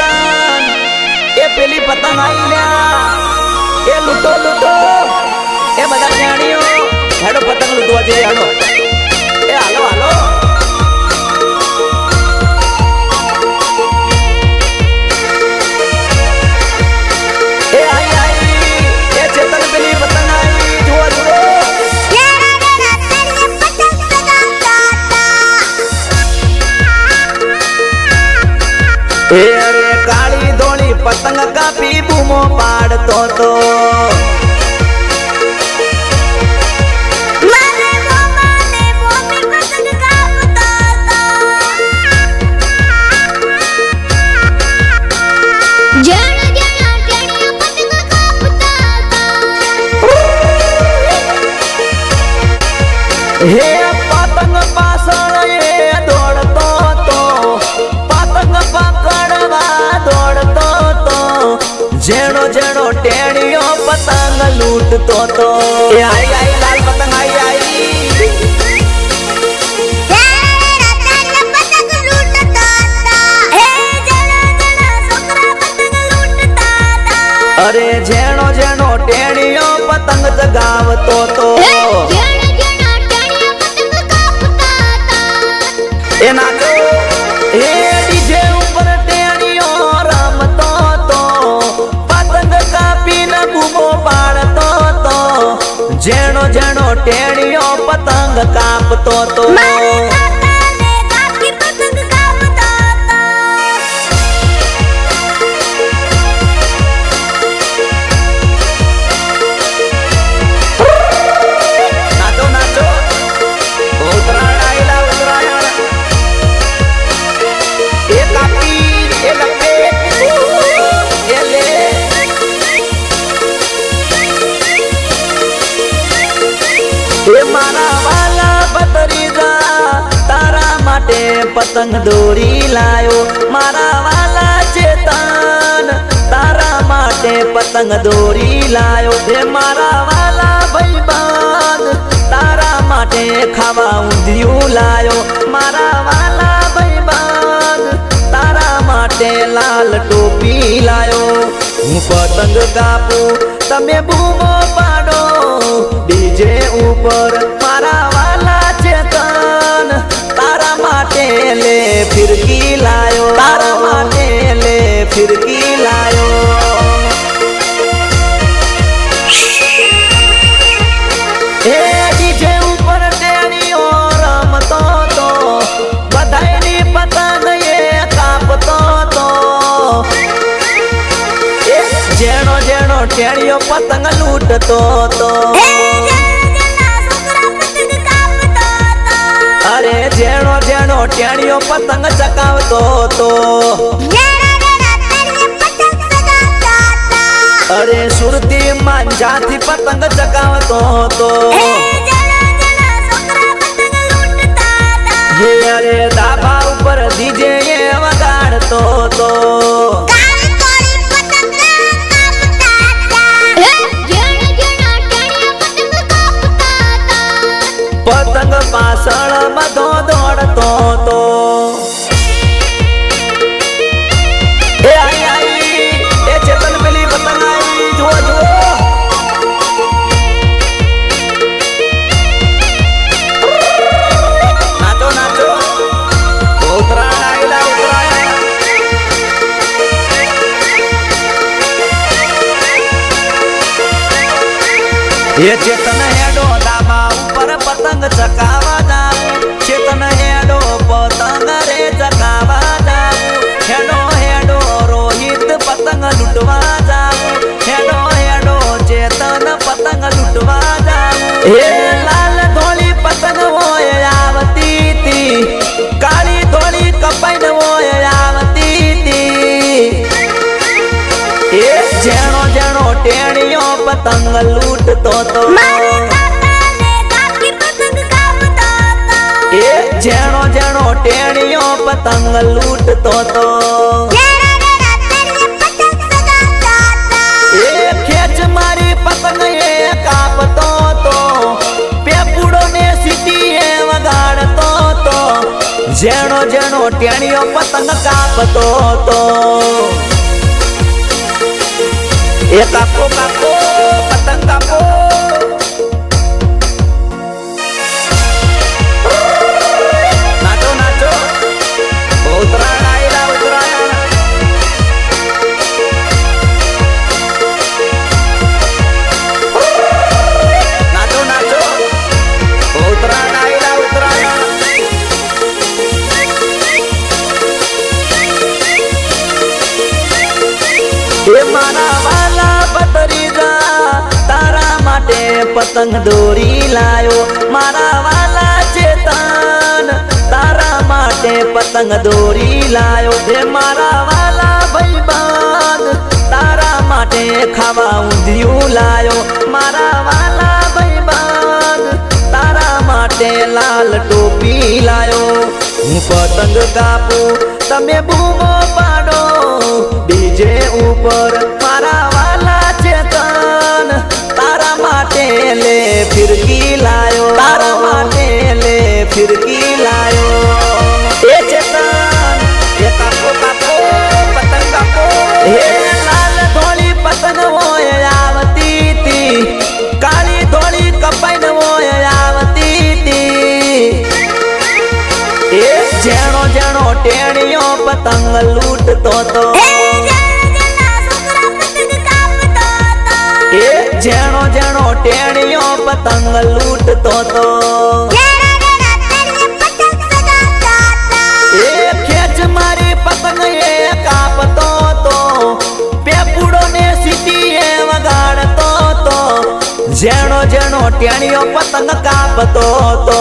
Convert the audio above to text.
पतंग ए पेली पतंग आई ल्या ए लूटो लूटो ए बड़ा न्याणियो हेडो पतंग लूटवा जे हेडो ए हालो हालो ए आई आई ए चेतन पेली पतंग आई जुआ जुओ ए अरे काली धोली पतंग का पी बूमो पाड़तो तो हे पतंग पासळ ये दौड़तो तो पतंग पकड़वा दौड़तो तो जेड़ो जेड़ो टेड़ियो पतंग लूटतो तो ए आई आई लाल पतंग आई आई अरे जेड़ो जेड़ो टेड़ियो पतंग जगावतो तो ए नाचो ए डीजे ऊपर टेड़ियो रमतो तो पतंग कापी न बूमो पाड़तो तो जेणो जेणो टेड़ियो पतंग कापतो तो मारा वाला पतरीजा तारा माटे पतंग दोरी लायो मारा वाला चेतन तारा माटे पतंग दोरी लायो हे मारा वाला भाईबान तारा माटे खावा ऊंधियो लायो मारा वाला भाईबान तारा माटे लाल टोपी लायो हूँ पतंग कापू तमे बूमो पाडो डीजे ऊपर मारा वाला चेतन तारा माटे ले फिरकी लायो तारा माटे ले फिरकी लायो ए डीजे ऊपर टेड़ियो रमतो तो बधाईनी पतंग ये कापतो तो ए जेणो जेणो टेड़ियो पतंग लूटतो तो अरे जेणो जेणो टेड़ियो पतंग चकावतो तो अरे सुरती मांझा थी पतंग चकावतो तो हे अरे दाबा ऊपर डीजे ये वगाड़तो तो पतंग पासळ मधो दौड़तो तो ए आई आई ए चेतन पेली पतंग आई जुओ जुओ नाचो नाचो उतरायण आईला उतरायण ये चेतन हेडो दाबा ऊपर पतंग चकावा जाऊ चेतन हेडो पतंग रे चकावा जाऊ हेडो हेडो रोहित पतंग लुटवा जाऊ हेडो हेडो चेतन पतंग लुटवा जाऊ हे लाल धोली पतंग होय आवती ती काली धोली कपाईन होय आवती ती ए जेणो जेणो टेड़ियो पतंग लूटतो तो ए जेणो जेणो टेड़ियो पतंग लूटतो तो ए खेच मारी पतंग ये कापतो तो पेपुड़ो ने सीटी ये वगाड़तो तो જેણો જેણો ટેણીઓ પતંગ કાપતો તો એ કાપો કાપો પતંગ કાપો નાચો નાચો ઉત્તરાયણ આયલા ઉત્તરાયણ નાચો નાચો ઉત્તરાયણ આયલા ઉત્તરાયણ એ મારા વાલા પતરીજા તારા માટે પતંગ દોરી લાયો મારા વાલા ચેતન તારા માટે પતંગ દોરી લાયો હે મારા વાલા ભાઈબંધ તારા માટે ખાવા ઊંધિયું લાયો મારા વાલા ભાઈબંધ તારા માટે લાલ ટોપી લાયો હું પતંગ કાપું તમે બૂમો પાડો ડીજે ઉપર મારા વાલા ચેતન તારા માટે લે ફિરકી લાયો તારા માટે લે ફિરકી લાયો એ ચેતન એ કાપો કાપો પતંગ કાપો હે લાલ ધોળી પતંગ હોય આવતી તી કાળી ધોળી કપાઈને હોય આવતી તી એ જેણો જેણો ટેણીઓ પતંગ લૂટતો તો એ જેણો જેણો ટેણીઓ પતંગ લૂટતો તો એ ખેંચ મારી પતંગ એ કાપતો તો પેપુડો ને સીટી એ વગાડતો તો જેણો જેણો ટેણીઓ પતંગ કાપતો તો